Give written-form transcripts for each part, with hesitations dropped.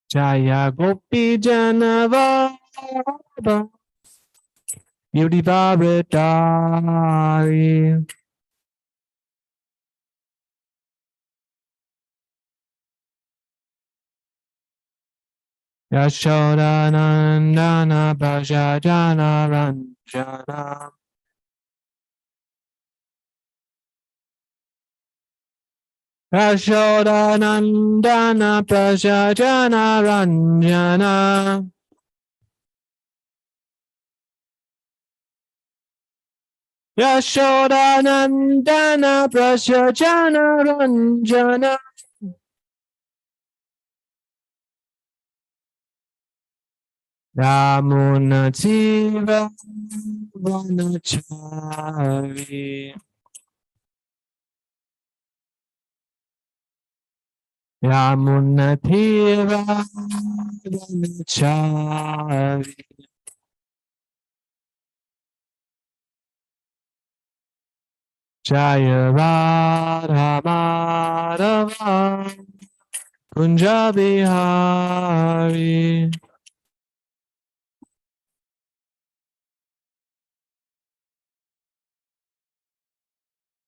Jaya Gopi Janavada Beauty Vabritari Yashoda Nandana Bhajajana Ranjana Yashoda Nandana Bhajajana Ranjana Yashoda Nandana Bhajajana Ranjana Yamunativa Vanachari Yamunativa Vanachari Jaya Radha Madhava Kunja Bihari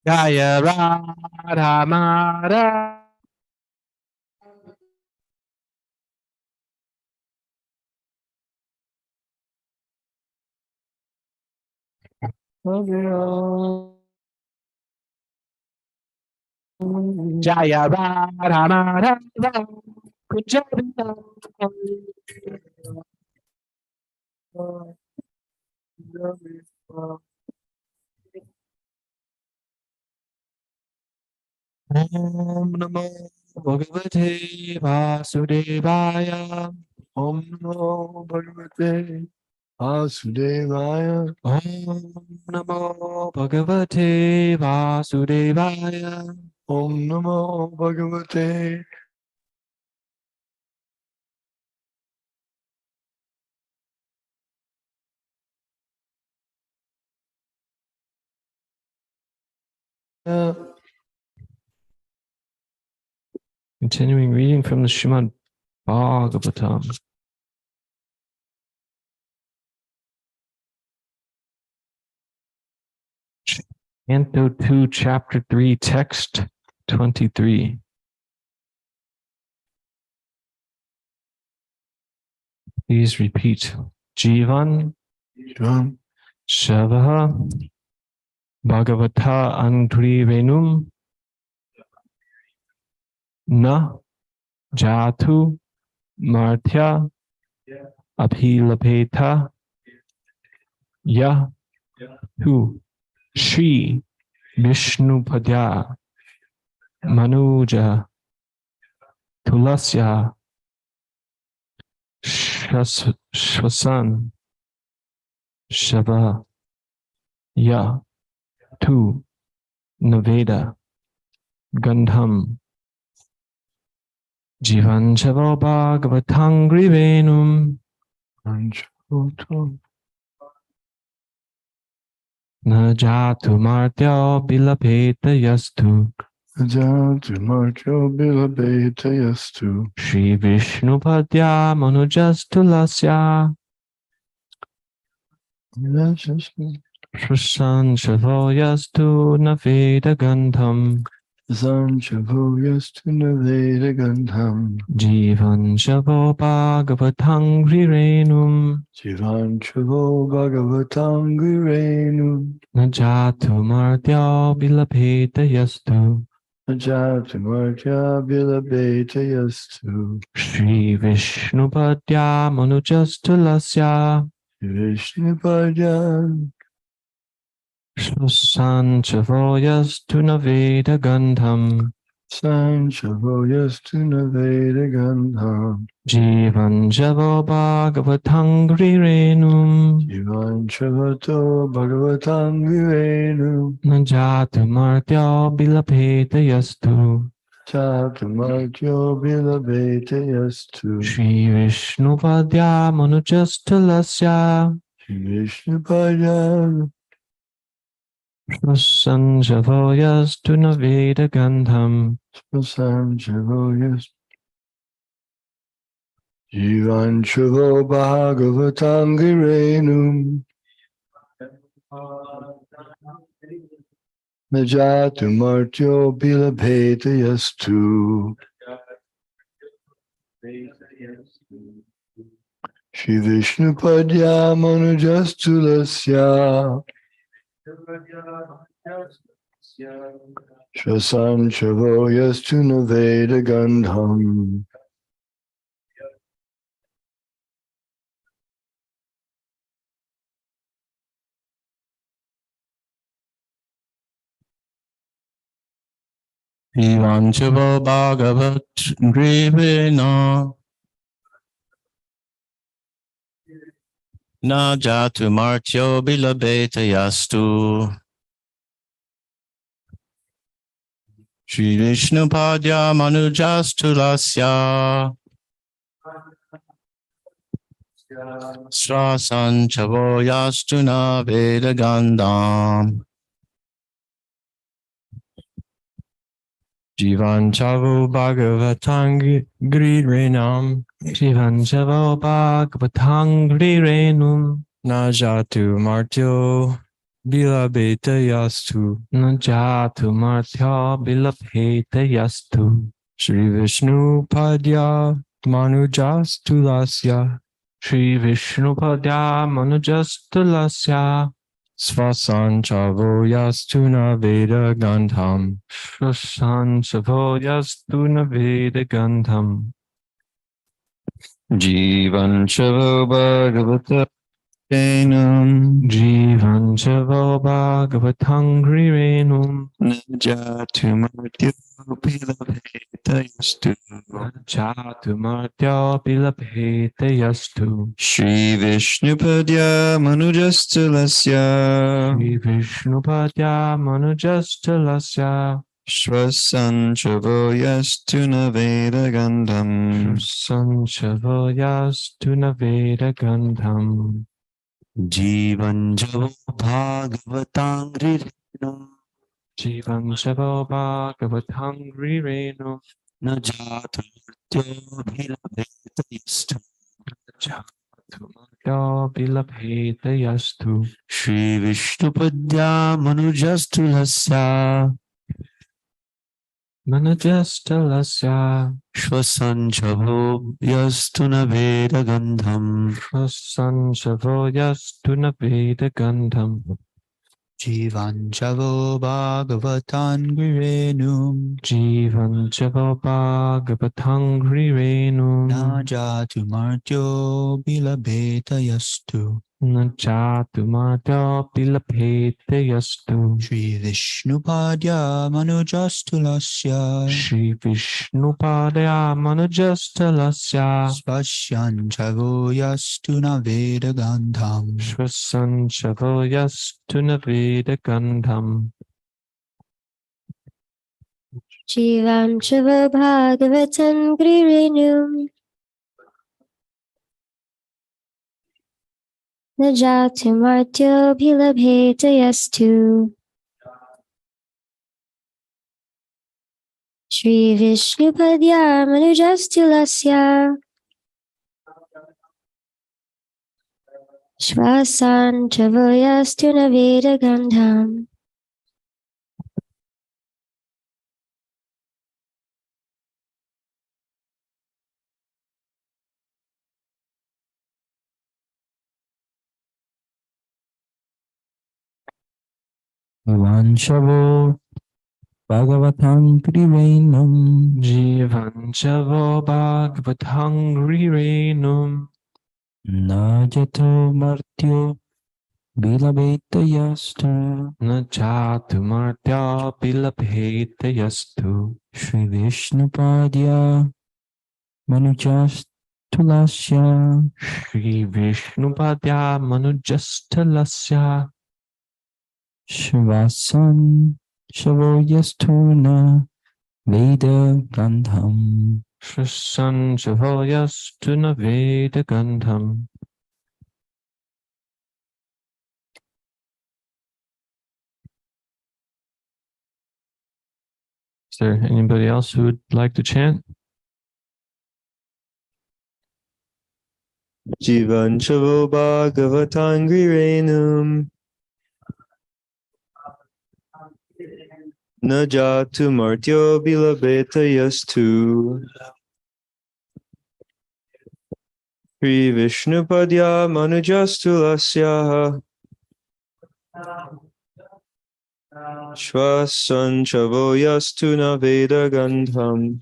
Jaya Radha Madhava Jaya Radha Madhava Kunja Bihari Om Namo Bhagavate Vasudevaya. Om Namo Bhagavate Vasudevaya. Om Namo Bhagavate Vasudevaya. Om Namo Bhagavate Continuing reading from the Srimad Bhagavatam. Canto 2, Chapter 3, Text 23. Please repeat. Jivan Jam Shavaha Bhagavata Angri Venum Na Jatu Martya Abhilapeta Ya Hu Shri Vishnupadya Manuja Tulasya Shvasan Shava Ya Tu Naveda Gandham Jivan Shavo Bhagavatangri Venum Anchoto Na Jatu Martya Bilapeta Yastu Jatu Marcho Bilabeta Yastu Shri Vishnupadya Manujastulasya Shvasan Shavo Yastu Naveda Gandham Sanchavo Yastu Naveda Gandham Jivan Shavo Bhagavatangri Renum Jivanchavo Bhagavatangi Renu Najatu Mardya Bilapeta Yastu Jatu Marcha Bilabeta Yastu Shri Vishnupadya Manujastulasya Vishnupadan Shvasan Shavo Yastu Naveda Gandham Sanchavo Yastu Naveda Gandham Jivan Shavo Bhagavatangri Renum Jivanchavato Bhagavatangi Renu Najatu Mardya Bilapeta Yastu Jatamartyo Bilabeta Yastu Shri Vishnupadya Manujastulasya Vishnupadan Sanjavo Yastu Naveda Gandham Sanchavo Yastu Jivanchavo Bhagavatangirenum Najatumartyo Bilabheta Yastu Shri Vishnu Padya Manujastulasya Shvasanchavo Yastu Naveda Gandham Ivanchava Bhagavat Grivena Na Jatu Martyo Bilabeta Yastu Shri Vishnu Padya Manujastulasya Srasanchavo Yastuna Vedagandam Jivanchavo Bhagavatang Grirenam Jivanchavo Bhagavathangri Renum Najatu Martyo Bilabeta Yastu Najatu Martya Bilabheta Yastu Shri Vishnu Padya Manujastulasya Shri Vishnupadya Manujastulasya Svasanchavo Yastuna Veda Gandham Shvasanchavo Yastuna Veda Gandham Jivanchavo Bhagavata Enam Jivanchavo Bhagavathangri Renum Najatumartyo Pilabheta Yastu Jatumartya Bilabheta Yastu Shri Vishnupadya Manujastulasya Shri Vishnupadya Manujastulasya Svasanchavo Yastuna Veda Gandham Shvasanchavo Yastuna Veda Gandham Jivanchavo Bhagavatam Jivanchavo Bhagavathangri Renum Najatu Bhilabheta Yastu Jatumartya Bilabheta Yastu Shri Vishnupadya Manujastulasya Manujastulasya Shvasanchavo Yastuna Veda Gandham Shvasanchavo Yastuna Veda Gandham Jivanchavo Bhagavatam Girenum Jivanchavo Bhagavathangri Renum Najatu Martyo Bilabheta Yastu Najatumartya Bilabheta Yastu Shri Vishnupadya Manujastulasya Shri Vishnupadya Manujastulasya Svasyanchavo Yastuna Veda Gandham Shvasanchavo Yastuna Veda Gandham Jivam Shiva Bhagavatam Gririnum Najati Martyo Bhilabheta Yastu Shri Vishnupadya Manujastulasya Shvasan Chavoyastu Naveda Gandham Vanchavo Bhagavatam Krivenam Jivanchavo Bhagavathangri Renum Najato Martyo Bilabheta Yasta Najatumartya Bilabheta Yastu Shri Vishnupadya Manujastulasya Shri Vishnupadya Manujastulasya Shvasan Shavoyastuna Veda Gandham Shvasanchavo Yastuna Veda Gandham. Is there anybody else who would like to chant? Jivanchavo Bhagavatangri Renum Najatu Martyo Bilabeta Yastu Sri Vishnupadya Manujastulasya Shvasanchavo Yastu Naveda Gandham.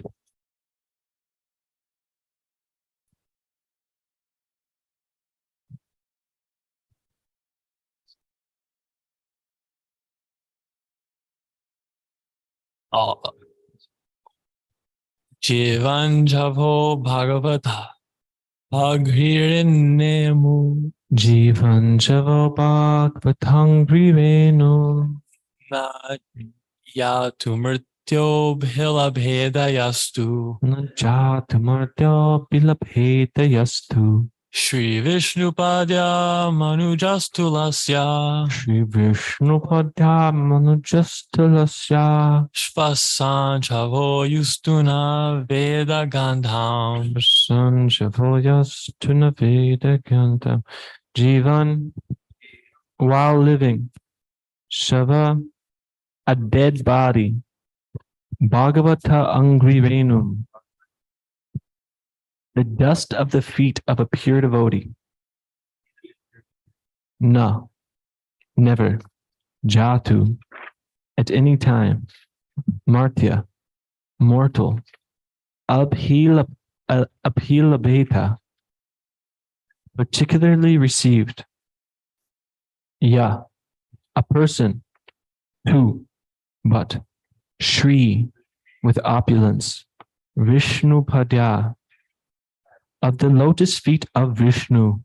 Jivanjavo Bhagavata Bhaghirinemu Jivan Javo Bhagavatam Venu Na Yatu Mrityo Bhilabheda Yastu Najatamartya Bilabheta Yastu Shri Vishnupadya Manujastulasya Shri Vishnupadya Manujastulasya Shvasanchavo Yustuna Veda Gandham Sanjavoyas Tunaveda Gantam. Jivan, while living, Shava, a dead body, Bhagavata Angrivenum, the dust of the feet of a pure devotee. Na, never, Jatu, at any time, Martya, mortal, Abhilabheta, particularly received. Ya, a person, two, but, Shri, with opulence, Vishnu Padya, of the lotus feet of Vishnu,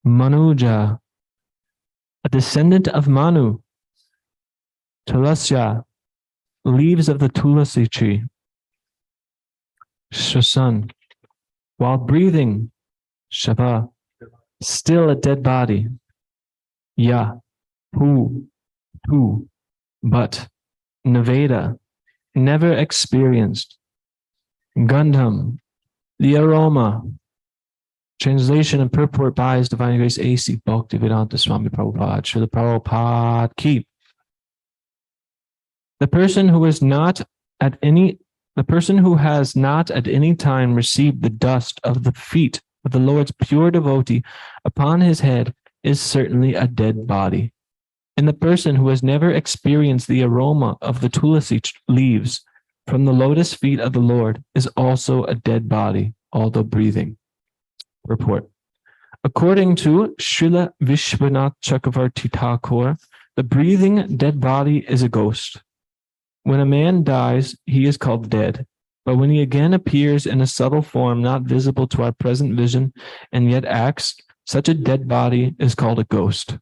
Manuja, a descendant of Manu, Tulasya, leaves of the Tulasi tree, Shasan, while breathing, Shava, still a dead body, Ya, who, but, Naveda, never experienced, Gandham, the aroma. Translation and purport by His Divine Grace A.C. Bhaktivedanta Swami Prabhupada, Srila Prabhupada Ki. The person who has not at any time received the dust of the feet of the Lord's pure devotee upon his head is certainly a dead body. And the person who has never experienced the aroma of the tulasi leaves from the lotus feet of the Lord is also a dead body, although breathing. Report. According to Srila Vishwanath Chakravarti Thakur, the breathing dead body is a ghost. When a man dies, he is called dead. But when he again appears in a subtle form not visible to our present vision and yet acts, such a dead body is called a ghost.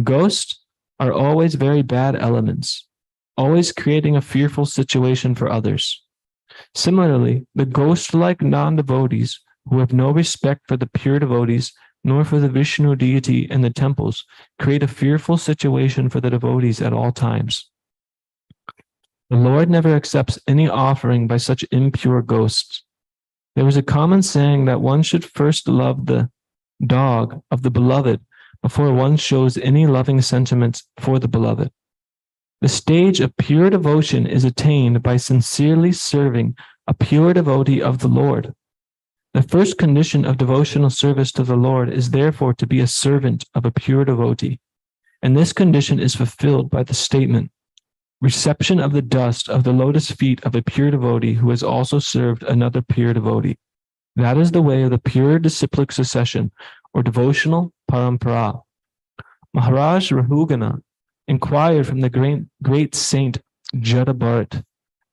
Ghosts are always very bad elements, always creating a fearful situation for others. Similarly, the ghost-like non-devotees who have no respect for the pure devotees nor for the Vishnu deity in the temples create a fearful situation for the devotees at all times. The Lord never accepts any offering by such impure ghosts. There is a common saying that one should first love the dog of the beloved before one shows any loving sentiments for the beloved. The stage of pure devotion is attained by sincerely serving a pure devotee of the Lord. The first condition of devotional service to the Lord is therefore to be a servant of a pure devotee. And this condition is fulfilled by the statement, reception of the dust of the lotus feet of a pure devotee who has also served another pure devotee. That is the way of the pure disciplic succession, or devotional parampara. Maharaj Rahugana inquired from the great saint Jadabharat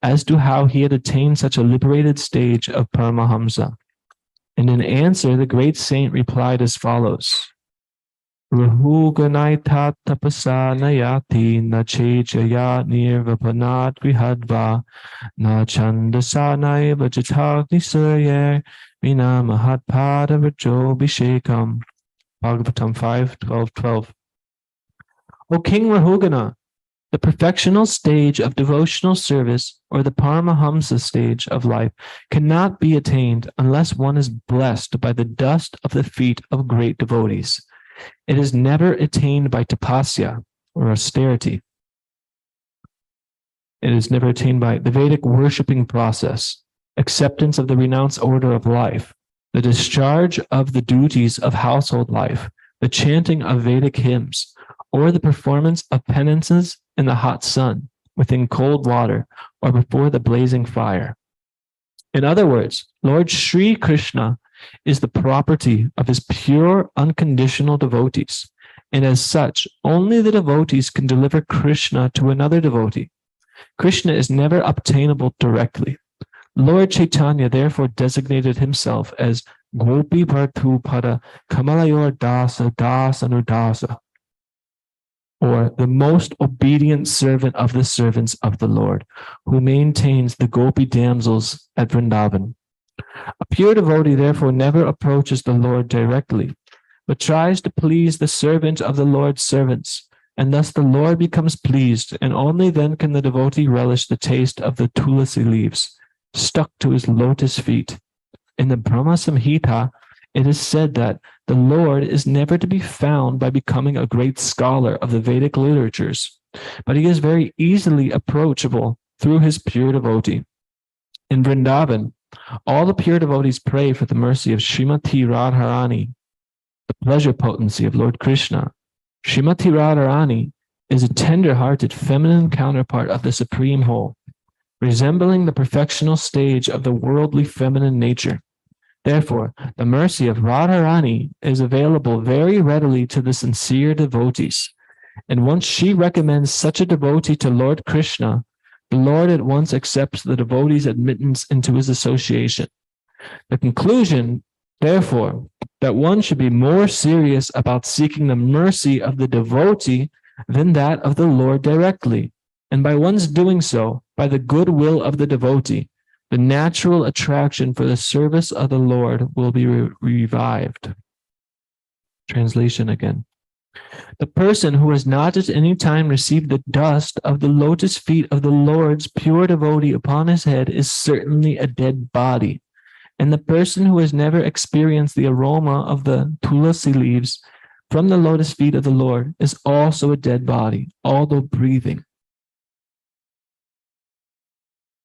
as to how he had attained such a liberated stage of Paramahamsa. And in answer, the great saint replied as follows. Rahuganaita tapasa nayati na chejaya nirvapanat vihadva na chandasa naiva jatagni surye vina mahatpada vajo bhishekam. Bhagavatam 5:12-12. O King Rahugana, The perfectional stage of devotional service, or the Paramahamsa stage of life, cannot be attained unless one is blessed by the dust of the feet of great devotees. It is never attained by tapasya, or austerity. It is never attained by the Vedic worshipping process, acceptance of the renounced order of life, the discharge of the duties of household life, the chanting of Vedic hymns, or the performance of penances in the hot sun, within cold water, or before the blazing fire. In other words, Lord Sri Krishna is the property of his pure, unconditional devotees, and as such, only the devotees can deliver Krishna to another devotee. Krishna is never obtainable directly. Lord Chaitanya therefore designated himself as Gopi Bhartu Pada Kamalayor Dasa Dasanudasa, or the most obedient servant of the servants of the Lord, who maintains the Gopi damsels at Vrindavan. A pure devotee therefore never approaches the Lord directly, but tries to please the servant of the Lord's servants, and thus the Lord becomes pleased, and only then can the devotee relish the taste of the tulasi leaves stuck to his lotus feet. In the Brahma Samhita, it is said that the Lord is never to be found by becoming a great scholar of the Vedic literatures, but he is very easily approachable through his pure devotee. In Vrindavan, all the pure devotees pray for the mercy of Srimati Radharani, the pleasure potency of Lord Krishna. Srimati Radharani is a tender-hearted feminine counterpart of the Supreme Whole, resembling the perfectional stage of the worldly feminine nature. Therefore, the mercy of Radharani is available very readily to the sincere devotees, and once she recommends such a devotee to Lord Krishna, the Lord at once accepts the devotee's admittance into his association. The conclusion, therefore, that one should be more serious about seeking the mercy of the devotee than that of the Lord directly, and by one's doing so, by the goodwill of the devotee, the natural attraction for the service of the Lord will be revived. Translation again. The person who has not at any time received the dust of the lotus feet of the Lord's pure devotee upon his head is certainly a dead body. And the person who has never experienced the aroma of the tulasi leaves from the lotus feet of the Lord is also a dead body, although breathing.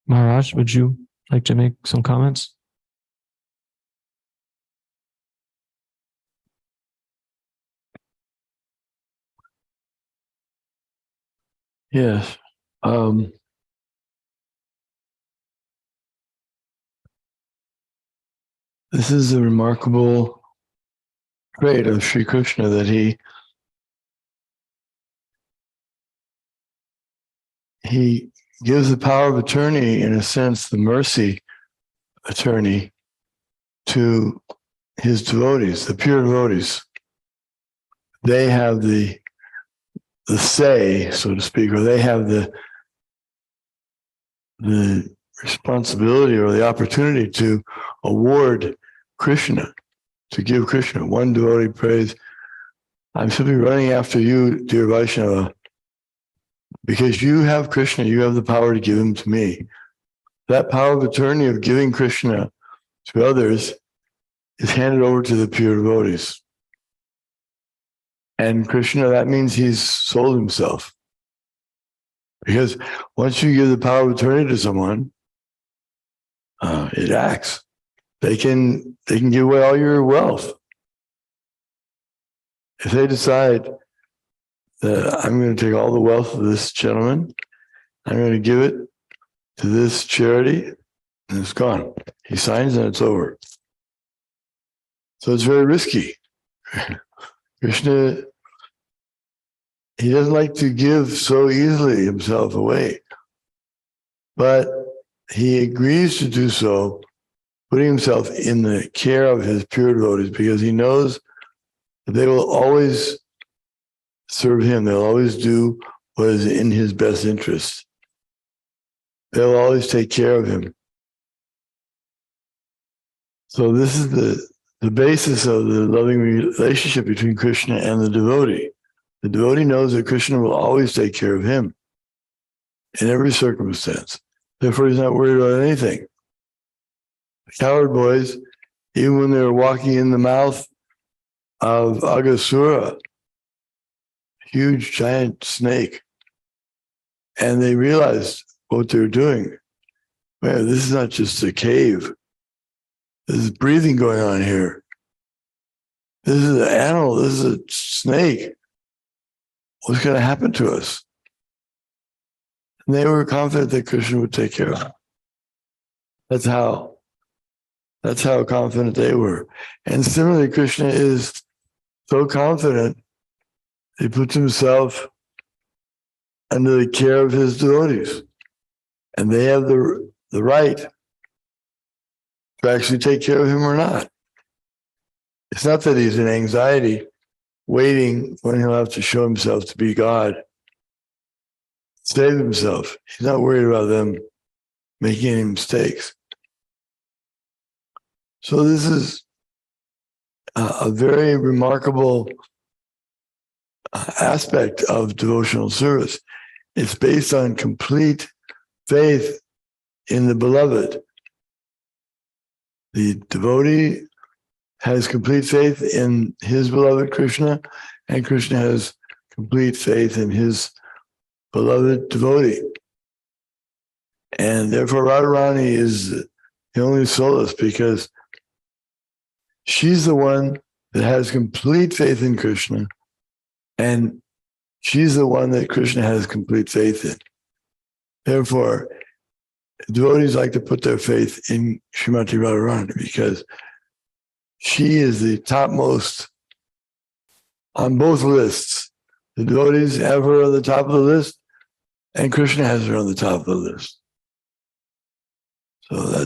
Maharaj, would you like to make some comments? Yes. This is a remarkable trait of Sri Krishna, that he gives the power of attorney, in a sense, the mercy attorney, to his devotees, the pure devotees. They have the say, so to speak, or they have the responsibility or the opportunity to award Krishna, to give Krishna. One devotee prays, I'm simply running after you, dear Vaishnava, because you have Krishna, you have the power to give him to me. That power of attorney of giving Krishna to others is handed over to the pure devotees. And Krishna, that means he's sold himself. Because once you give the power of attorney to someone, it acts. They can give away all your wealth. If they decide that I'm going to take all the wealth of this gentleman, I'm going to give it to this charity, and it's gone. He signs and it's over. So it's very risky. Krishna, he doesn't like to give so easily himself away, but he agrees to do so, putting himself in the care of his pure devotees, because he knows that they will always serve him. They'll always do what is in his best interest. They'll always take care of him. So this is the basis of the loving relationship between Krishna and the devotee. The devotee knows that Krishna will always take care of him. in every circumstance. Therefore, he's not worried about anything. The coward boys, even when they were walking in the mouth of Aghasura, huge giant snake, and they realized what they were doing. Man, this is not just a cave. There's breathing going on here. This is an animal. This is a snake. What's going to happen to us? And they were confident that Krishna would take care of them. That's how confident they were. And similarly, Krishna is so confident, he puts himself under the care of his devotees. And they have the right to actually take care of him or not. It's not that he's in anxiety, waiting when he'll have to show himself to be God, save himself. He's not worried about them making any mistakes. So this is a very remarkable aspect of devotional service. It's based on complete faith in the beloved. The devotee has complete faith in his beloved Krishna, and Krishna has complete faith in his beloved devotee. And therefore Radharani is the only solace, because she's the one that has complete faith in Krishna, and she's the one that Krishna has complete faith in. Therefore, devotees like to put their faith in Srimati Radharani, because she is the topmost on both lists. The devotees have her on the top of the list, and Krishna has her on the top of the list. So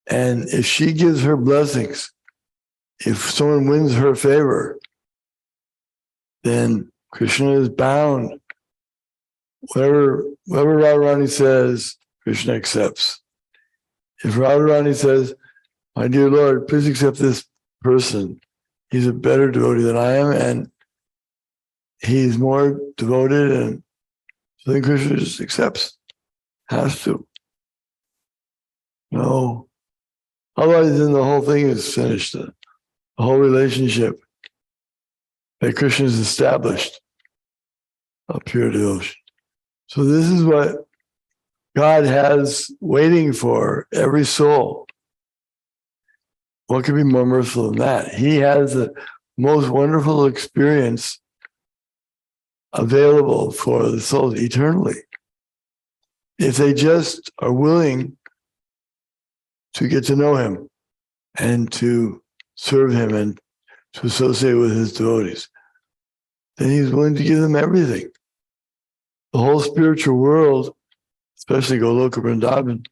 and if she gives her blessings, if someone wins her favor, then Krishna is bound. Whatever Radharani says, Krishna accepts. If Radharani says, "My dear Lord, please accept this person. He's a better devotee than I am, and he's more devoted," and so then Krishna just accepts, has to. No. Otherwise, then the whole thing is finished. The whole relationship that Krishna has established of pure devotion. So this is what God has waiting for every soul. What could be more merciful than that? He has the most wonderful experience available for the souls eternally. If they just are willing to get to know him and to serve him and to associate with his devotees, then he's willing to give them everything. The whole spiritual world, especially Goloka Vrindavan,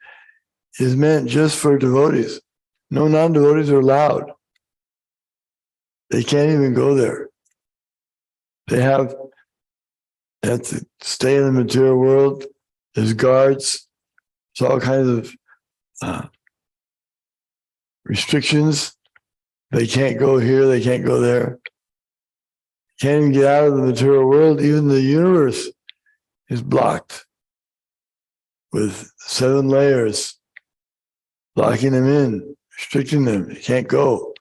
is meant just for devotees. No non-devotees are allowed. They can't even go there. They have to stay in the material world. There's guards. There's all kinds of restrictions. They can't go here. They can't go there. Can't even get out of the material world. Even the universe is blocked with 7 layers, locking them in, restricting them. They can't go.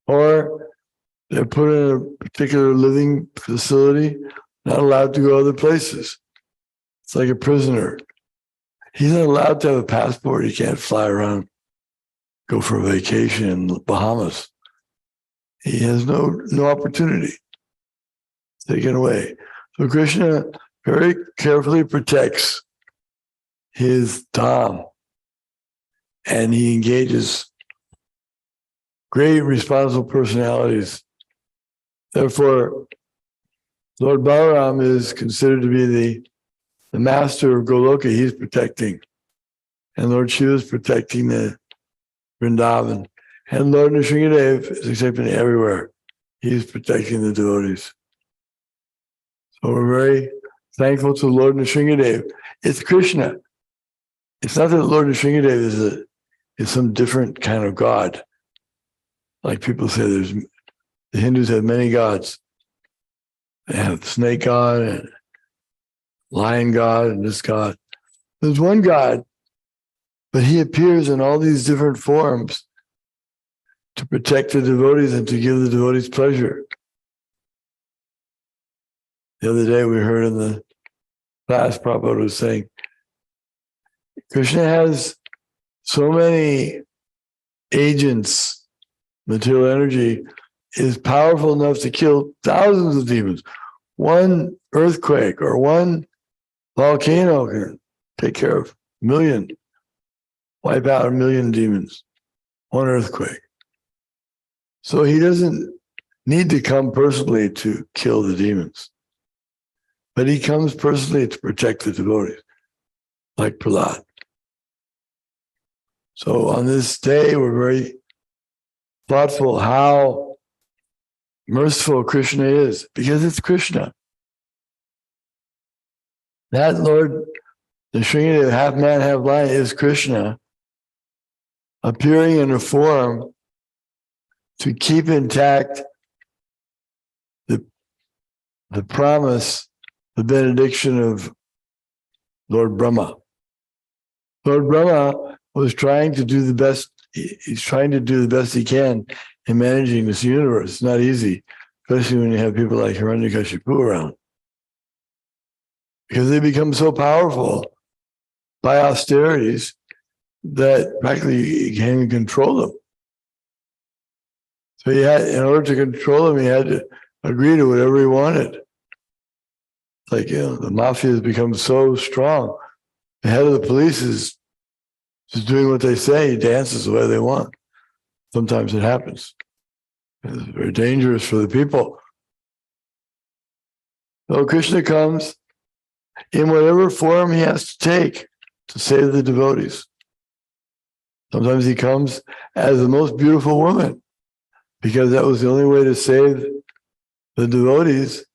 Or they're put in a particular living facility, not allowed to go other places. It's like a prisoner. He's not allowed to have a passport. He can't fly around, go for a vacation in the Bahamas. He has no opportunity. It's taken away. So Krishna very carefully protects his Dham, and he engages great responsible personalities. Therefore, Lord Balaram is considered to be the master of Goloka. He's protecting. And Lord Shiva is protecting the Vrindavan. And Lord Nrsingadev is accepting everywhere. He's protecting the devotees. So we're very thankful to Lord Nrsingadev. It's Krishna. It's not that Lord Nrsingadev is some different kind of God. Like people say, the Hindus have many gods. They have the snake god and lion god and this god. There's one God, but he appears in all these different forms to protect the devotees and to give the devotees pleasure. The other day we heard in the class, Prabhupada was saying, Krishna has so many agents, material energy is powerful enough to kill thousands of demons. One earthquake or one volcano can take care of a million, wipe out a million demons, one earthquake. So he doesn't need to come personally to kill the demons, but he comes personally to protect the devotees, like Prahlad. So on this day, we're very thoughtful how merciful Krishna is, because it's Krishna. That Lord, the Srimad, half man, half lion, is Krishna, appearing in a form to keep intact the promise, the benediction of Lord Brahma. Lord Brahma was trying to do the best. He's trying to do the best he can in managing this universe. It's not easy, especially when you have people like Hiranyakashipu around, because they become so powerful by austerities that practically you can't even control them. So he had, in order to control them, he had to agree to whatever he wanted. Like, the mafia has become so strong. The head of the police is just doing what they say. He dances the way they want. Sometimes it happens. It's very dangerous for the people. So Krishna comes in whatever form he has to take to save the devotees. Sometimes he comes as the most beautiful woman, because that was the only way to save the devotees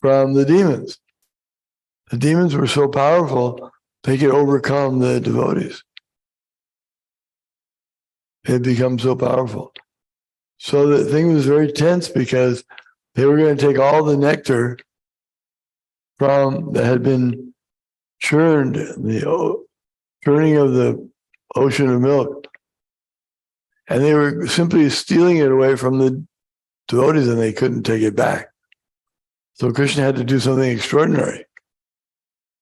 from the demons. The demons were so powerful, they could overcome the devotees. They had become so powerful. So the thing was very tense, because they were going to take all the nectar that had been churned, the churning of the ocean of milk, and they were simply stealing it away from the devotees, and they couldn't take it back. So Krishna had to do something extraordinary.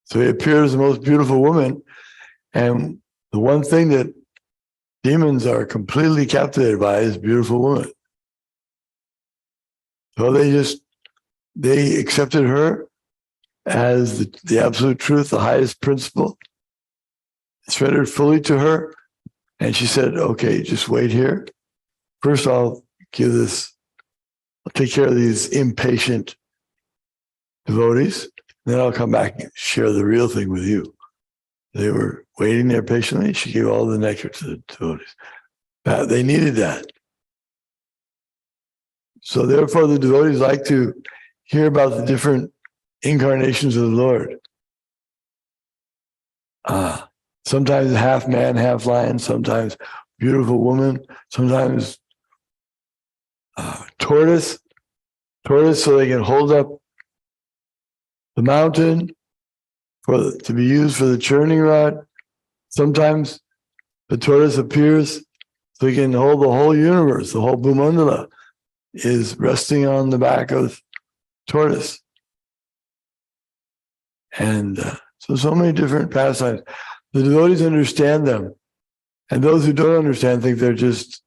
So he appeared as the most beautiful woman, and the one thing that demons are completely captivated by is beautiful women. So they accepted her as the absolute truth, the highest principle, surrendered fully to her. And she said, okay, just wait here. First, I'll take care of these impatient devotees. Then I'll come back and share the real thing with you. They were waiting there patiently. She gave all the nectar to the devotees. They needed that. So therefore, the devotees like to hear about the different incarnations of the Lord. Sometimes half man, half lion, sometimes beautiful woman, sometimes tortoise so they can hold up the mountain to be used for the churning rod. Sometimes the tortoise appears so he can hold the whole universe. The whole Bhumandala is resting on the back of tortoise. And so many different pastimes. The devotees understand them. And those who don't understand think they're just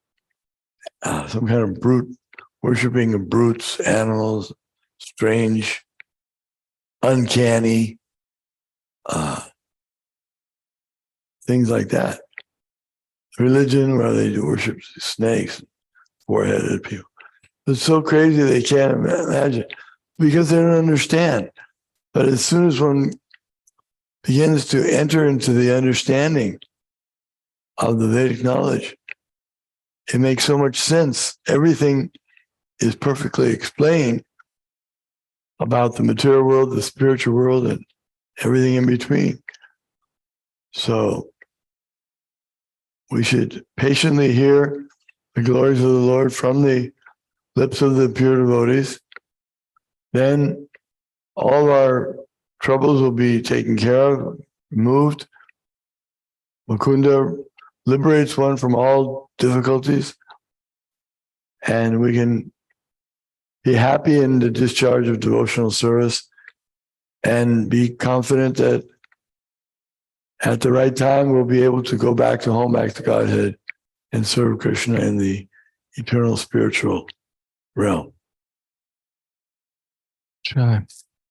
some kind of brute, worshiping of brutes, animals, strange, uncanny, things like that. Religion where they worship snakes, four-headed people. It's so crazy they can't imagine, because they don't understand. But as soon as one begins to enter into the understanding of the Vedic knowledge, it makes so much sense. Everything is perfectly explained about the material world, the spiritual world, and everything in between. So we should patiently hear the glories of the Lord from the lips of the pure devotees. Then all our troubles will be taken care of, removed. Mukunda liberates one from all difficulties, and we can be happy in the discharge of devotional service and be confident that at the right time we'll be able to go back to home, back to Godhead, and serve Krishna in the eternal spiritual realm. Try.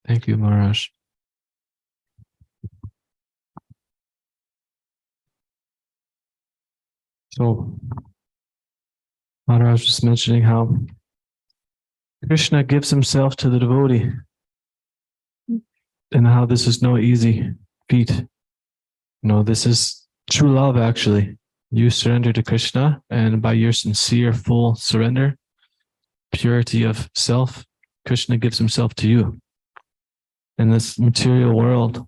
Thank you, Maharaj. So, Maharaj was mentioning how Krishna gives himself to the devotee and how this is no easy feat. This is true love, actually. You surrender to Krishna, and by your sincere, full surrender, purity of self, Krishna gives himself to you. In this material world,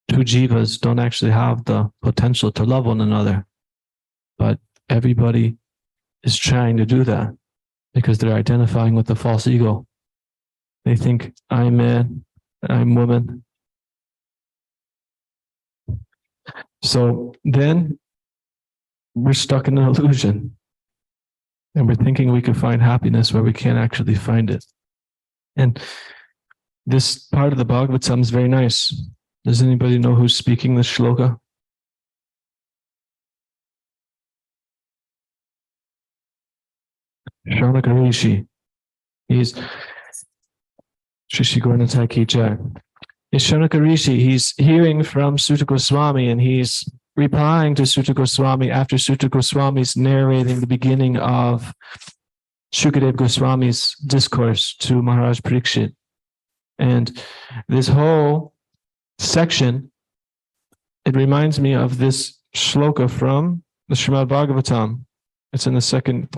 two jivas don't actually have the potential to love one another, but everybody is trying to do that because they're identifying with the false ego. They think, I'm man, I'm woman. So then we're stuck in an illusion, and we're thinking we can find happiness where we can't actually find it. And this part of the Bhagavatam is very nice. Does anybody know who's speaking this shloka? Shaunaka Rishi. He's Shri Gauranath Ki Jai. It's Shaunaka Rishi. He's hearing from Sutta Goswami, and he's replying to Sutta Goswami after Sutta Goswami's narrating the beginning of Shukadev Goswami's discourse to Maharaj Parikshit. And this whole section, it reminds me of this shloka from the Srimad Bhagavatam. It's in the second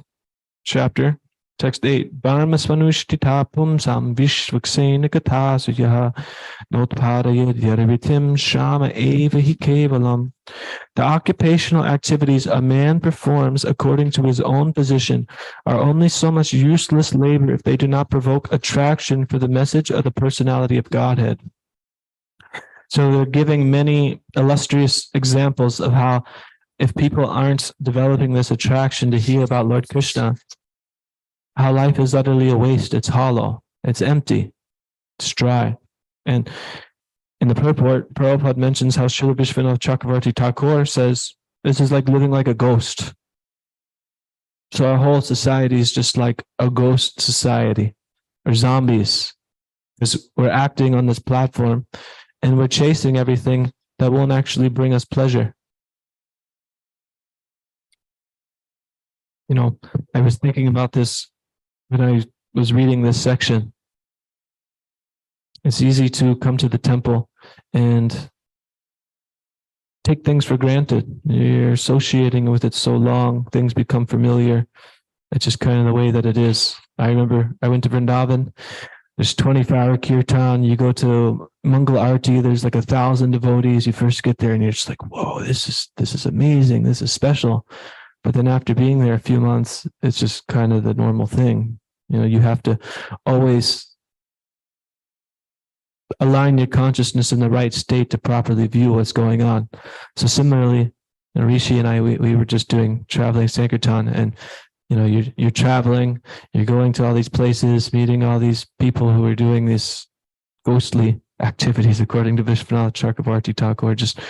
chapter, text 8. Bharmasvanushtita pumsam vishvaksena kathasuyaha notparayad yarvitim shama eva hi kevalam. The occupational activities a man performs according to his own position are only so much useless labor if they do not provoke attraction for the message of the personality of Godhead. So they're giving many illustrious examples of how if people aren't developing this attraction to hear about Lord Krishna, how life is utterly a waste. It's hollow. It's empty. It's dry. And in the purport, Prabhupada mentions how Srila Vishwanath Chakravarti Thakur says, this is like living like a ghost. So our whole society is just like a ghost society, or zombies, because we're acting on this platform and we're chasing everything that won't actually bring us pleasure. I was thinking about this when I was reading this section. It's easy to come to the temple and take things for granted. You're associating with it so long, things become familiar. It's just kind of the way that it is. I remember I went to Vrindavan. There's 24-hour kirtan. You go to Mangal Arti. There's like 1,000 devotees. You first get there and you're just like, whoa, this is amazing. This is special. But then after being there a few months, it's just kind of the normal thing. You have to always align your consciousness in the right state to properly view what's going on. So similarly, Rishi and I, we were just doing traveling Sankirtan, and you're traveling, you're going to all these places, meeting all these people who are doing these ghostly activities, according to Vishwanath Chakravarti Thakur, just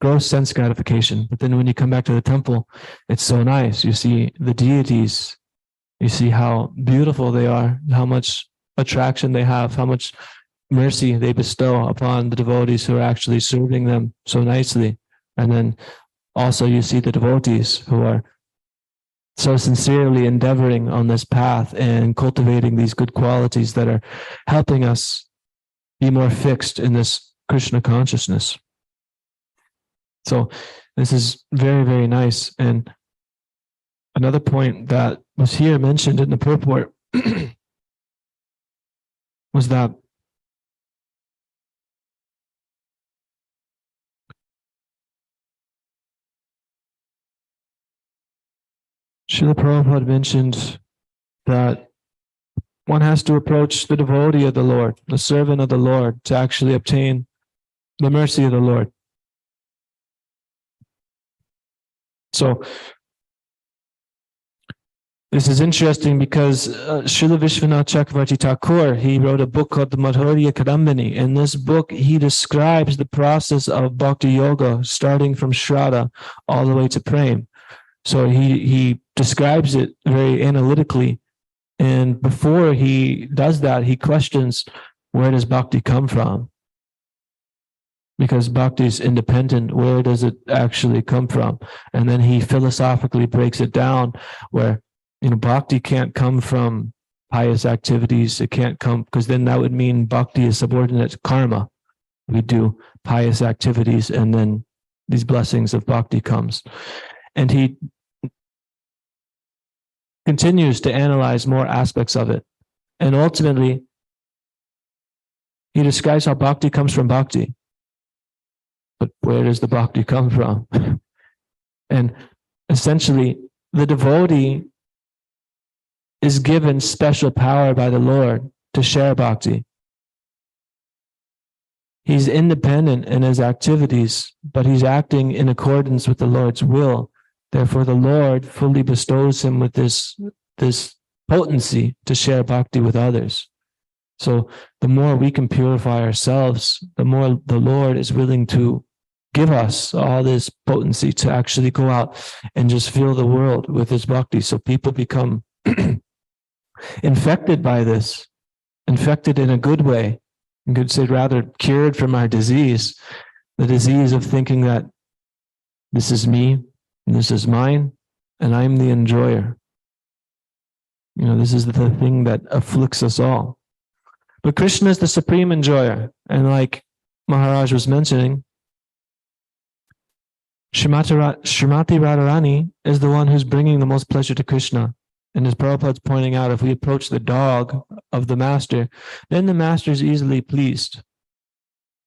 gross sense gratification. But then when you come back to the temple, it's so nice. You see the deities, you see how beautiful they are, how much attraction they have, how much mercy they bestow upon the devotees who are actually serving them so nicely. And then also you see the devotees who are so sincerely endeavoring on this path and cultivating these good qualities that are helping us be more fixed in this Krishna consciousness. So this is very, very nice. And another point that was here mentioned in the purport was that Srila Prabhupada mentioned that one has to approach the devotee of the Lord, the servant of the Lord, to actually obtain the mercy of the Lord. So this is interesting because Srila Vishwanath Chakravarti Thakur, he wrote a book called the Madhurya Kadambini. In this book, he describes the process of bhakti yoga, starting from Shraddha all the way to Prem. So he describes it very analytically. And before he does that, he questions, where does bhakti come from? Because bhakti is independent. Where does it actually come from? And then he philosophically breaks it down where, bhakti can't come from pious activities. It can't come, because then that would mean bhakti is subordinate to karma. We do pious activities and then these blessings of bhakti comes. And he continues to analyze more aspects of it. And ultimately, he describes how bhakti comes from bhakti. But where does the bhakti come from? And essentially, the devotee is given special power by the Lord to share bhakti. He's independent in his activities, but he's acting in accordance with the Lord's will. Therefore, the Lord fully bestows him with this potency to share bhakti with others. So the more we can purify ourselves, the more the Lord is willing to give us all this potency to actually go out and just fill the world with his bhakti. So people become infected by this, infected in a good way. You could say rather cured from our disease, the disease of thinking that this is me, and this is mine, and I'm the enjoyer. This is the thing that afflicts us all. But Krishna is the supreme enjoyer. And like Maharaj was mentioning, Srimati Radharani is the one who's bringing the most pleasure to Krishna. And as Prabhupada's pointing out, if we approach the dog of the master, then the master is easily pleased.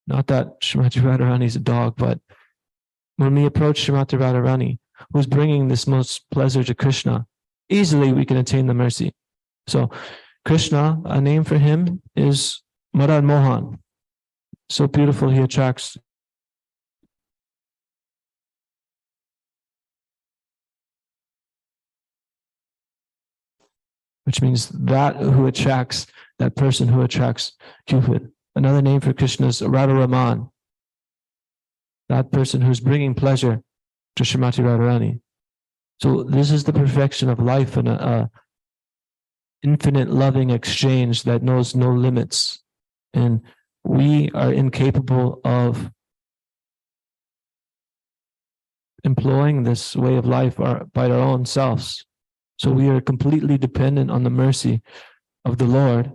Not that Srimati Radharani is a dog, but when we approach Srimati Radharani, who's bringing this most pleasure to Krishna, easily we can attain the mercy. So Krishna, a name for him is Madan Mohan. So beautiful, he attracts. Which means that person who attracts Cupid. Another name for Krishna is Radha Raman. That person who's bringing pleasure to Srimati Radharani. So this is the perfection of life and a infinite loving exchange that knows no limits. And we are incapable of employing this way of life by our own selves. So we are completely dependent on the mercy of the Lord.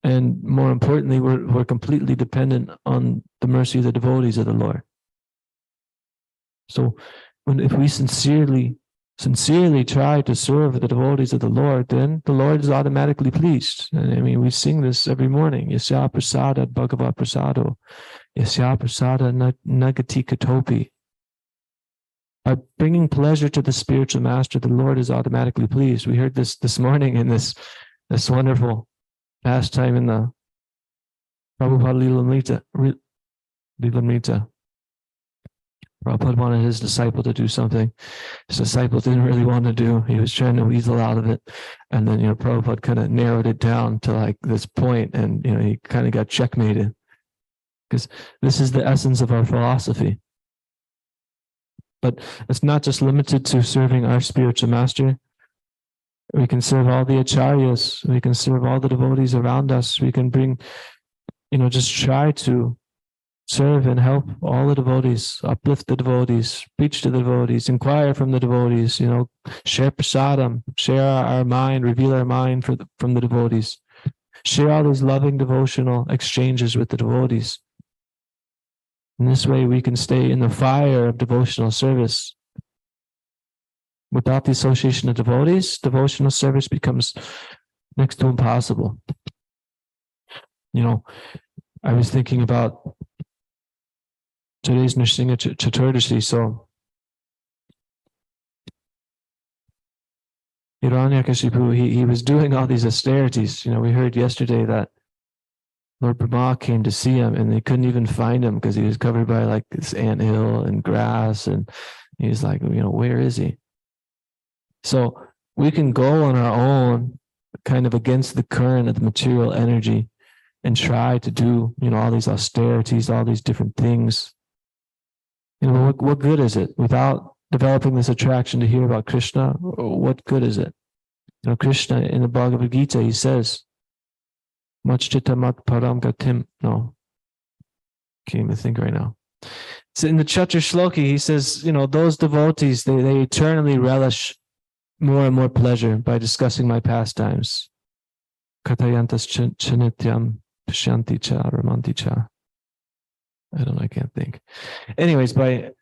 And more importantly, we're completely dependent on the mercy of the devotees of the Lord. So if we sincerely try to serve the devotees of the Lord, then the Lord is automatically pleased. And we sing this every morning. Yasya prasada Bhagavata prasado. Yasya prasada nagati katopi. By bringing pleasure to the spiritual master, the Lord is automatically pleased. We heard this morning in this wonderful pastime in the Prabhupada Lilamrita. Prabhupada wanted his disciple to do something his disciple didn't really want to do. He was trying to weasel out of it. And then, Prabhupada kind of narrowed it down to like this point, and, he kind of got checkmated. Because this is the essence of our philosophy. But it's not just limited to serving our spiritual master. We can serve all the acharyas. We can serve all the devotees around us. We can bring, just try to serve and help all the devotees, uplift the devotees, preach to the devotees, inquire from the devotees, share prasadam, share our mind, reveal our mind from the devotees. Share all these loving devotional exchanges with the devotees. In this way, we can stay in the fire of devotional service. Without the association of devotees, devotional service becomes next to impossible. I was thinking about today's Nrsimha Chaturdashi, so Hiranyakashipu, he was doing all these austerities. We heard yesterday that Lord Brahma came to see him and they couldn't even find him because he was covered by like this anthill and grass. And he's like, where is he? So we can go on our own, kind of against the current of the material energy and try to do, all these austerities, all these different things. What good is it without developing this attraction to hear about Krishna? What good is it? Krishna in the Bhagavad Gita, he says, Machchita mat param gatim. No, can't even think right now. So in the Chatur Shloki, he says, those devotees, they eternally relish more and more pleasure by discussing my pastimes. Katayantas chanityam pashanti cha ramanti cha. I can't think. Anyways, by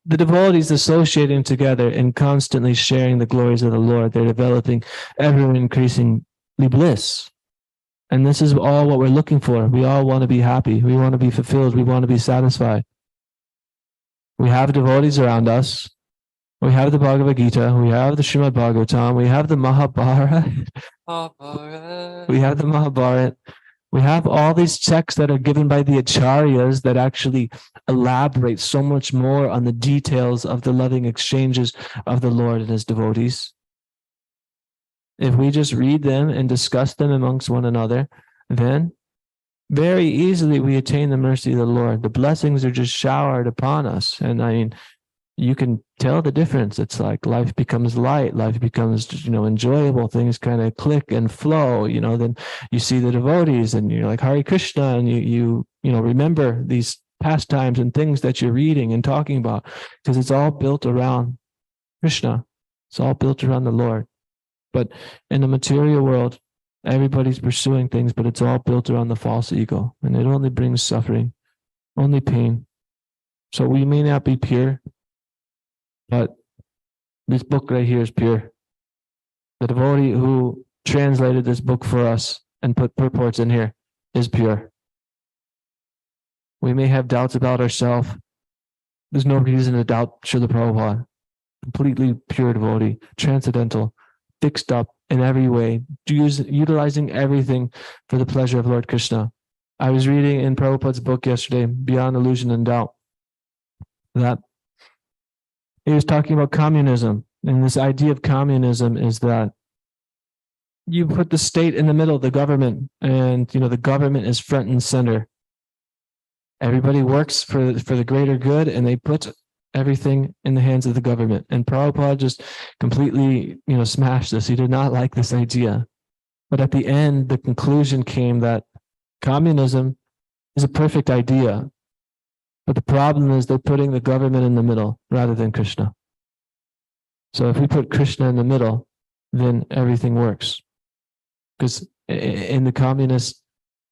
the devotees associating together and constantly sharing the glories of the Lord, they're developing ever increasing bliss. And this is all what we're looking for. We all want to be happy. We want to be fulfilled. We want to be satisfied. We have devotees around us. We have the Bhagavad Gita. We have the Srimad Bhagavatam. We have the Mahabharata. We have the Mahabharata. We have all these texts that are given by the acharyas that actually elaborate so much more on the details of the loving exchanges of the Lord and his devotees. If we just read them and discuss them amongst one another, then very easily we attain the mercy of the Lord. The blessings are just showered upon us. And you can tell the difference. It's like life becomes light, life becomes, enjoyable. Things kind of click and flow, then you see the devotees and you're like, Hare Krishna, and you remember these pastimes and things that you're reading and talking about, because it's all built around Krishna. It's all built around the Lord. But in the material world, everybody's pursuing things, but it's all built around the false ego, and it only brings suffering, only pain. So we may not be pure, but this book right here is pure. The devotee who translated this book for us and put purports in here is pure. We may have doubts about ourselves. There's no reason to doubt Srila Prabhupada. Completely pure devotee, transcendental, fixed up in every way, utilizing everything for the pleasure of Lord Krishna. I was reading in Prabhupada's book yesterday, Beyond Illusion and Doubt, that he was talking about communism. And this idea of communism is that you put the state in the middle of the government, and the government is front and center. Everybody works for the greater good, and they put everything in the hands of the government. And Prabhupada just completely, smashed this. He did not like this idea. But at the end, the conclusion came that communism is a perfect idea. But the problem is they're putting the government in the middle rather than Krishna. So if we put Krishna in the middle, then everything works. Because in the communist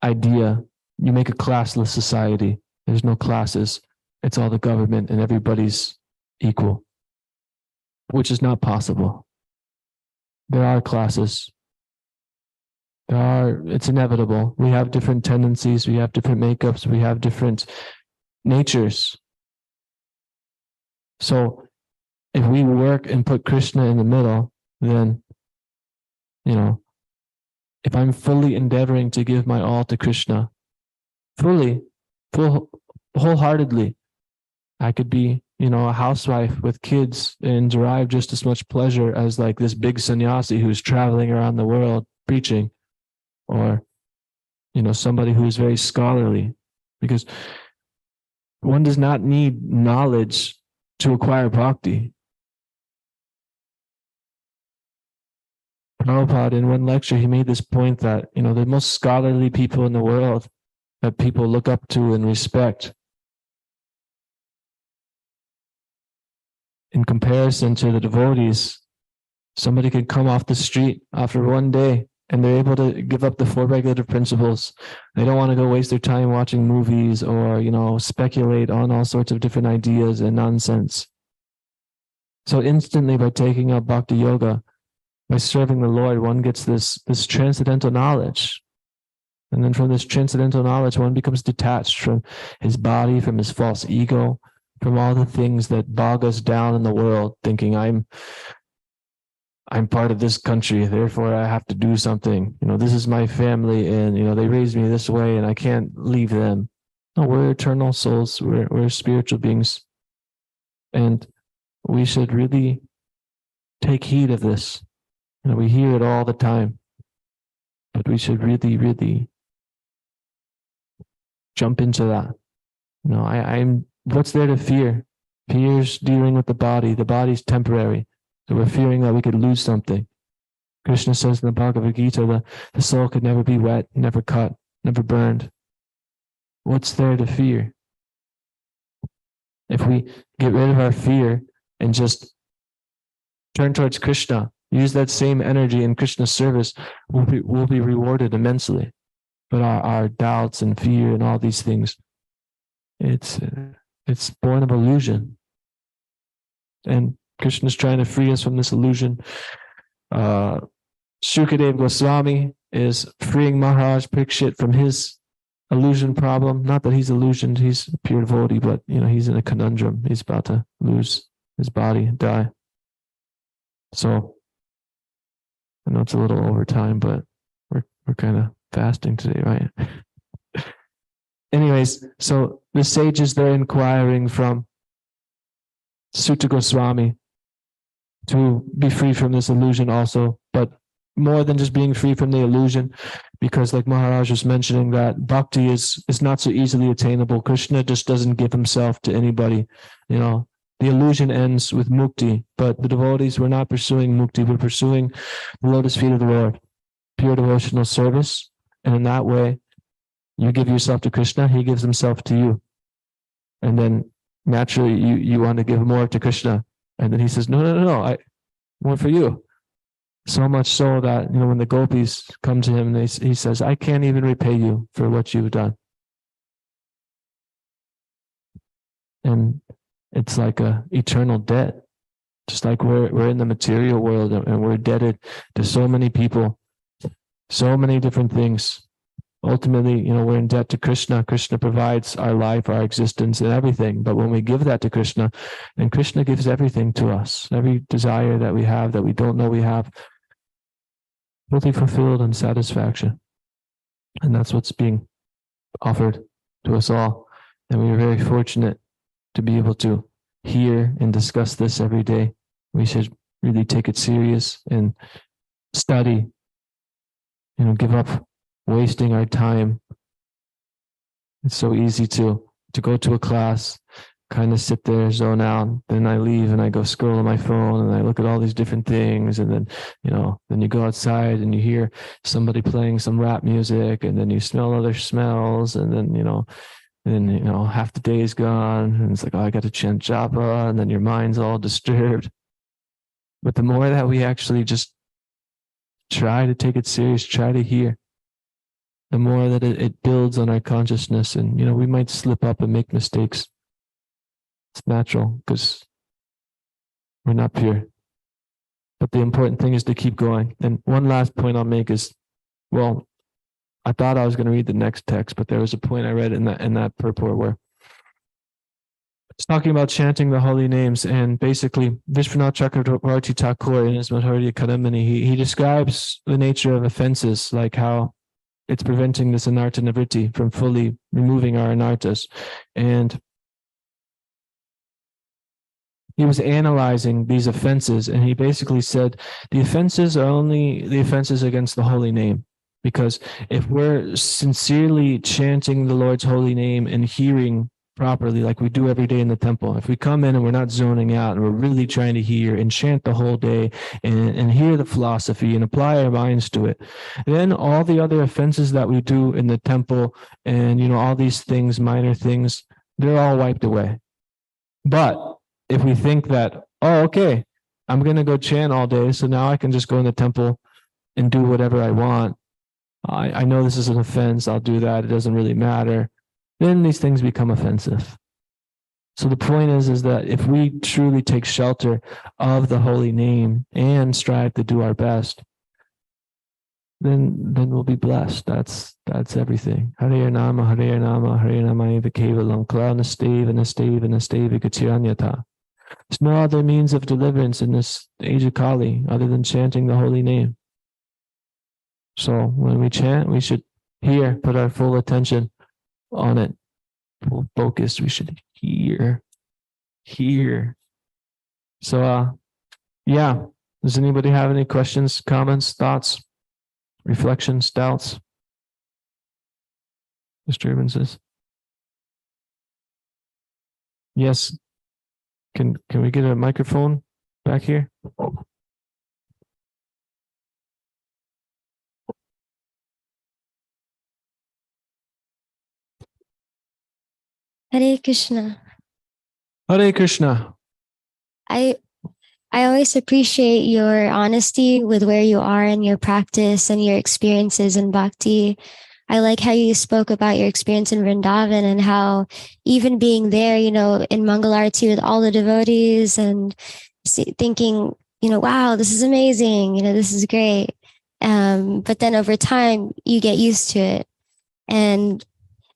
idea, you make a classless society. There's no classes. It's all the government and everybody's equal, which is not possible. There are classes. It's inevitable. We have different tendencies. We have different makeups. We have different natures. So if we work and put Krishna in the middle, then, if I'm fully endeavoring to give my all to Krishna, wholeheartedly, I could be, a housewife with kids and derive just as much pleasure as like this big sannyasi who's traveling around the world preaching, or, somebody who's very scholarly, because one does not need knowledge to acquire bhakti. Prabhupada, in one lecture, he made this point that, the most scholarly people in the world that people look up to and respect, in comparison to the devotees, somebody could come off the street after one day and they're able to give up the 4 regulative principles. They don't want to go waste their time watching movies or, speculate on all sorts of different ideas and nonsense. So instantly, by taking up bhakti yoga, by serving the Lord, one gets this transcendental knowledge. And then from this transcendental knowledge, one becomes detached from his body, from his false ego, from all the things that bog us down in the world, thinking I'm I'm part of this country, therefore I have to do something. This is my family, and they raised me this way, and I can't leave them. No, we're eternal souls. We're spiritual beings, and we should really take heed of this. We hear it all the time, but we should really, really jump into that. I'm. What's there to fear? Fear's dealing with the body. The body's temporary. So we're fearing that we could lose something. Krishna says in the Bhagavad Gita, the soul could never be wet, never cut, never burned. What's there to fear? If we get rid of our fear and just turn towards Krishna, use that same energy in Krishna's service, we'll be rewarded immensely. But our doubts and fear and all these things, it's born of illusion. And Krishna's trying to free us from this illusion. Shukadev Goswami is freeing Maharaj Parikshit from his illusion problem. Not that he's illusioned, he's a pure devotee, but he's in a conundrum. He's about to lose his body, die. So I know it's a little over time, but we're kind of fasting today, right? Anyways, so the sages, they're inquiring from Sutta Goswami to be free from this illusion also, but more than just being free from the illusion, because like Maharaj was mentioning, that bhakti is not so easily attainable. Krishna just doesn't give himself to anybody. The illusion ends with mukti, but the devotees, we're not pursuing mukti, we're pursuing the lotus feet of the Lord, pure devotional service. And in that way, you give yourself to Krishna, he gives himself to you. And then naturally you want to give more to Krishna. And then he says, no, more for you. So much so that, when the gopis come to him, he says, I can't even repay you for what you've done. And it's like a eternal debt. Just like we're in the material world and we're indebted to so many people, so many different things. Ultimately, we're in debt to Krishna. Krishna provides our life, our existence, and everything. But when we give that to Krishna, then Krishna gives everything to us. Every desire that we have, that we don't know we have, fully fulfilled and satisfaction. And that's what's being offered to us all. And we are very fortunate to be able to hear and discuss this every day. We should really take it serious and study, give up wasting our time. It's so easy to go to a class, kind of sit there, zone out, then I leave and I go scroll on my phone and I look at all these different things, and then then you go outside and you hear somebody playing some rap music, and then you smell other smells, and then half the day is gone, and it's like, oh, I got to chant japa, and then your mind's all disturbed. But the more that we actually just try to take it serious, try to hear, the more that it builds on our consciousness. And we might slip up and make mistakes. It's natural because we're not pure. But the important thing is to keep going. And one last point I'll make is, well, I thought I was going to read the next text, but there was a point I read in that purport where it's talking about chanting the holy names. And basically, Vishwanath Chakravarti Thakur in his Madhurya Kadambini, he describes the nature of offenses, like how it's preventing this anartha nivritti from fully removing our anarthas. And he was analyzing these offenses, and he basically said the offenses are only the offenses against the holy name. Because if we're sincerely chanting the Lord's holy name and hearing properly, like we do every day in the temple, if we come in and we're not zoning out and we're really trying to hear and chant the whole day and hear the philosophy and apply our minds to it, then all the other offenses that we do in the temple and all these things, minor things, they're all wiped away. But if we think that, oh, okay, I'm going to go chant all day, so now I can just go in the temple and do whatever I want, I know this is an offense, I'll do that, it doesn't really matter, then these things become offensive. So the point is that if we truly take shelter of the holy name and strive to do our best, then we'll be blessed. That's everything. Hare Nama, Hare Nama, Hare Nama Eva Kevalam, Kla Nasteva, Nasteva, Nasteva Gachiranyata. There's no other means of deliverance in this age of Kali other than chanting the holy name. So when we chant, we should put our full attention on it, full focus. We should hear. So, yeah. Does anybody have any questions, comments, thoughts, reflections, doubts, disturbances? Yes. Can we get a microphone back here? Hare Krishna. Hare Krishna. I always appreciate your honesty with where you are in your practice and your experiences in bhakti. I like how you spoke about your experience in Vrindavan and how even being there, in Mangalarti with all the devotees and thinking, wow, this is amazing, this is great. But then over time, you get used to it. And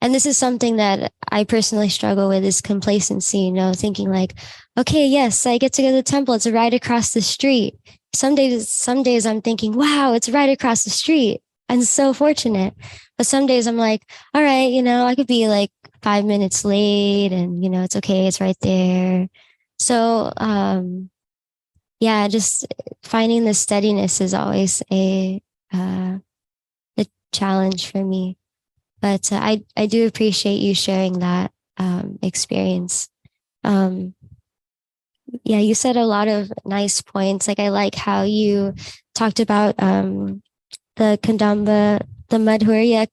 this is something that I personally struggle with is complacency, thinking like, okay, yes, I get to go to the temple. It's right across the street. Some days I'm thinking, wow, it's right across the street. I'm so fortunate. But some days I'm like, all right, I could be like 5 minutes late and, it's okay. It's right there. So, yeah, just finding the steadiness is always a challenge for me. But I do appreciate you sharing that experience. Yeah, you said a lot of nice points. Like I like how you talked about the Kadamba, the Madhurya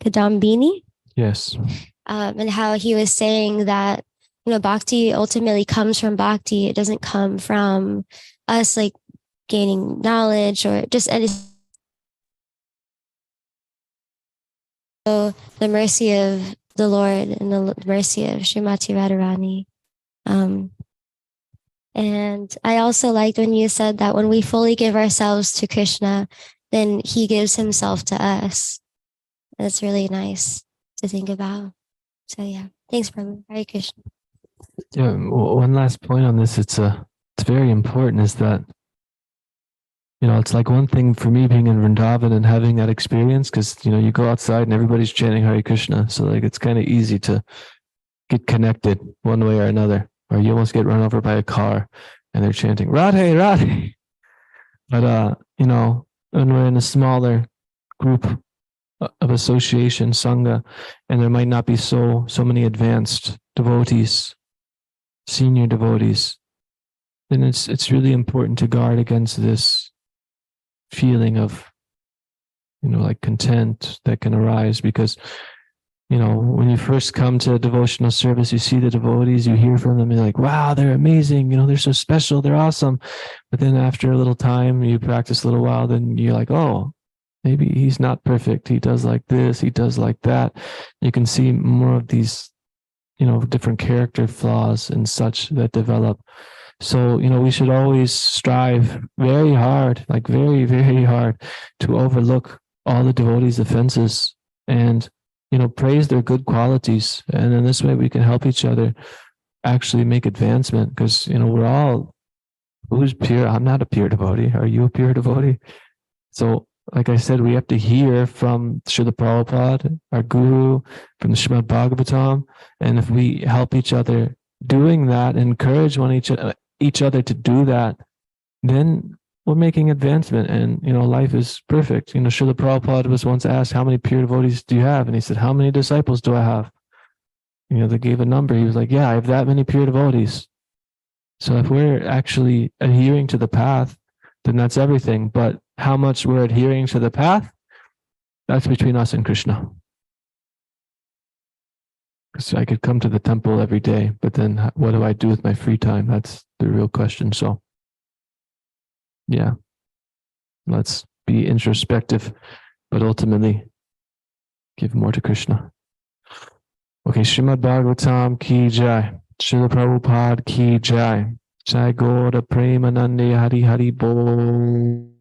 Kadambini. Yes. And how he was saying that, bhakti ultimately comes from bhakti. It doesn't come from us like gaining knowledge or just anything. So the mercy of the Lord and the mercy of Srimati Radharani. And I also liked when you said that when we fully give ourselves to Krishna, then he gives himself to us. That's really nice to think about. So yeah, thanks, Prabhu. Hare Krishna. Yeah. One last point on this. It's very important is that, it's like one thing for me being in Vrindavan and having that experience because, you go outside and everybody's chanting Hare Krishna. So like, it's kind of easy to get connected one way or another, or you almost get run over by a car and they're chanting Radhe, Radhe. But, when we're in a smaller group of association, Sangha, and there might not be so many advanced devotees, senior devotees, then it's really important to guard against this feeling of, like content that can arise because, when you first come to a devotional service, you see the devotees, you hear from them, you're like, wow, they're amazing, they're so special, they're awesome. But then after a little time, you practice a little while, then you're like, oh, maybe he's not perfect. He does like this, he does like that. You can see more of these, different character flaws and such that develop. So, we should always strive very hard, like very, very hard to overlook all the devotees' offenses and, praise their good qualities. And in this way, we can help each other actually make advancement because, we're all, who's pure? I'm not a pure devotee. Are you a pure devotee? So, like I said, we have to hear from Srila Prabhupada, our guru, from the Srimad Bhagavatam. And if we help each other doing that, encourage each other to do that, then we're making advancement and, life is perfect. Srila Prabhupada was once asked, how many pure devotees do you have? And he said, how many disciples do I have? They gave a number. He was like, yeah, I have that many pure devotees. So if we're actually adhering to the path, then that's everything. But how much we're adhering to the path, that's between us and Krishna. Because I could come to the temple every day, but then what do I do with my free time? That's the real question. So, yeah, let's be introspective, but ultimately give more to Krishna. Okay, Srimad Bhagavatam ki jai. Srila Prabhupada ki jai. Jai Gaura Premanande Hari Hari Bol.